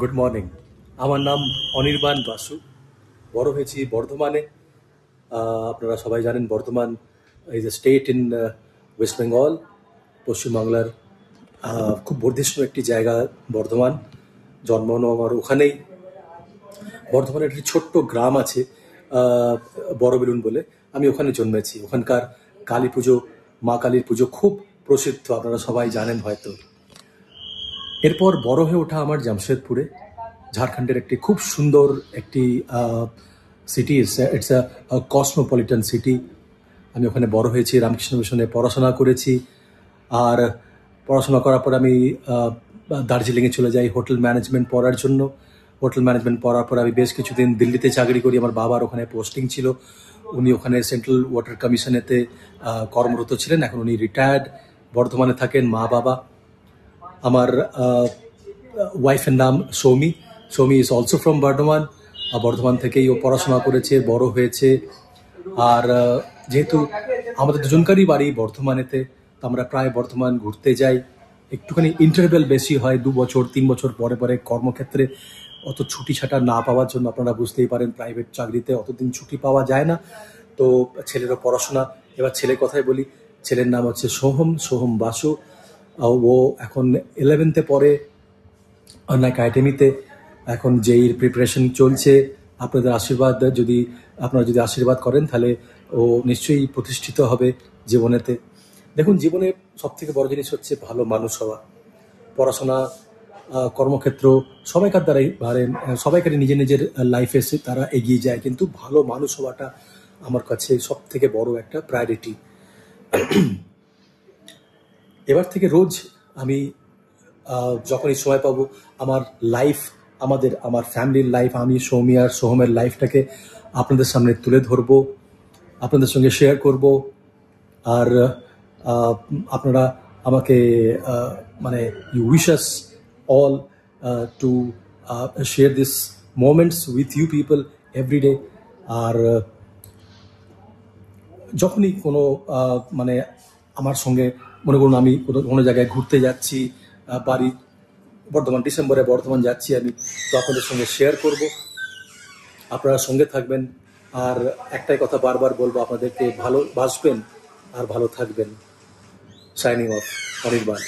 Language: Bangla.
Good morning. আমার নাম অনির্বাণ বাসু। বড় হয়েছি বর্ধমানে। আপনারা সবাই জানেন Bardhaman is a state in West Bengal, পশ্চিমবাংলার খুব বর্ধিষ্ণু একটি জায়গা বর্ধমান। জন্মানো আমার ওখানেই। বর্ধমানের একটি ছোট্ট গ্রাম আছে বড়বেলুন বলে, আমি ওখানে জন্মেছি। ওখানকার কালী পুজো, মা কালীর পুজো খুব প্রসিদ্ধ, আপনারা সবাই জানেন হয়তো। এরপর বড় হয়ে ওঠা আমার জামশেদপুরে, ঝাড়খণ্ডের একটি খুব সুন্দর একটি city. It's a Cosmopolitan city. আমি ওখানে বড় হয়েছি, রামকৃষ্ণ মিশনে পড়াশোনা করেছি। আর পড়াশোনা করার পর আমি দার্জিলিংয়ে চলে যাই হোটেল ম্যানেজমেন্ট পড়ার জন্য। হোটেল ম্যানেজমেন্ট পড়ার পর আমি বেশ কিছুদিন দিল্লিতে চাকরি করি। আমার বাবার ওখানে পোস্টিং ছিল, উনি ওখানে সেন্ট্রাল ওয়াটার কমিশনেতে কর্মরত ছিলেন। এখন উনি রিটায়ার্ড, বর্ধমানে থাকেন মা বাবা। আমার ওয়াইফের নাম Soumi. Soumi is also from Bardhaman. Bardhaman থেকেই ও পড়াশোনা করেছে, বড় হয়েছে। আর যেহেতু আমাদের দুজনকারই বাড়ি বর্ধমানেতে, তো আমরা প্রায় বর্ধমান ঘুরতে যাই। একটুখানি ইন্টারভ্যাল বেশি হয়, 2 বছর 3 বছর পরে পরে। কর্মক্ষেত্রে অত ছুটি ছাটা না পাওয়ার জন্য আপনারা বুঝতেই পারেন, প্রাইভেট চাকরিতে অতদিন ছুটি পাওয়া যায় না। তো ছেলেরও পড়াশোনা। এবার ছেলের কথাই বলি। ছেলের নাম হচ্ছে সোহম বাসু। ও এখন 11th পড়ে আন্না একাডেমিতে। এখন যেই প্রিপারেশন চলছে। আপনাদের আশীর্বাদ, আপনারা যদি আশীর্বাদ করেন তাহলে ও নিশ্চয়ই প্রতিষ্ঠিত হবে জীবনেতে। দেখুন, জীবনে সবথেকে বড় জিনিস হচ্ছে ভালো মানুষ হওয়া। পড়াশোনা, কর্মক্ষেত্র সবাইকার দ্বারাই সবাইকারই নিজের নিজের লাইফে তারা এগিয়ে যায়, কিন্তু ভালো মানুষ হওয়াটা আমার কাছে সব থেকে বড় একটা প্রায়োরিটি। এবার থেকে রোজ আমি যখনই সময় পাবো আমার লাইফ, আমার ফ্যামিলির লাইফ, আমি সৌমি আর সোহমের লাইফটাকে আপনাদের সামনে তুলে ধরবো, আপনাদের সঙ্গে শেয়ার করব। আর আপনারা আমাকে মানে you wish us all to share this moments with you people everyday. আর যখনই কোনো মানে আমার সঙ্গে মনে করুন আমি কোনো জায়গায় ঘুরতে যাচ্ছি, বাড়ি ডিসেম্বরে বর্ধমান যাচ্ছি আমি, তো আপনাদের সঙ্গে শেয়ার করব। আপনারা সঙ্গে থাকবেন। আর একটাই কথা বারবার বলবো আপনাদেরকে, ভালোবাসবেন আর ভালো থাকবেন। Signing off, Anirban.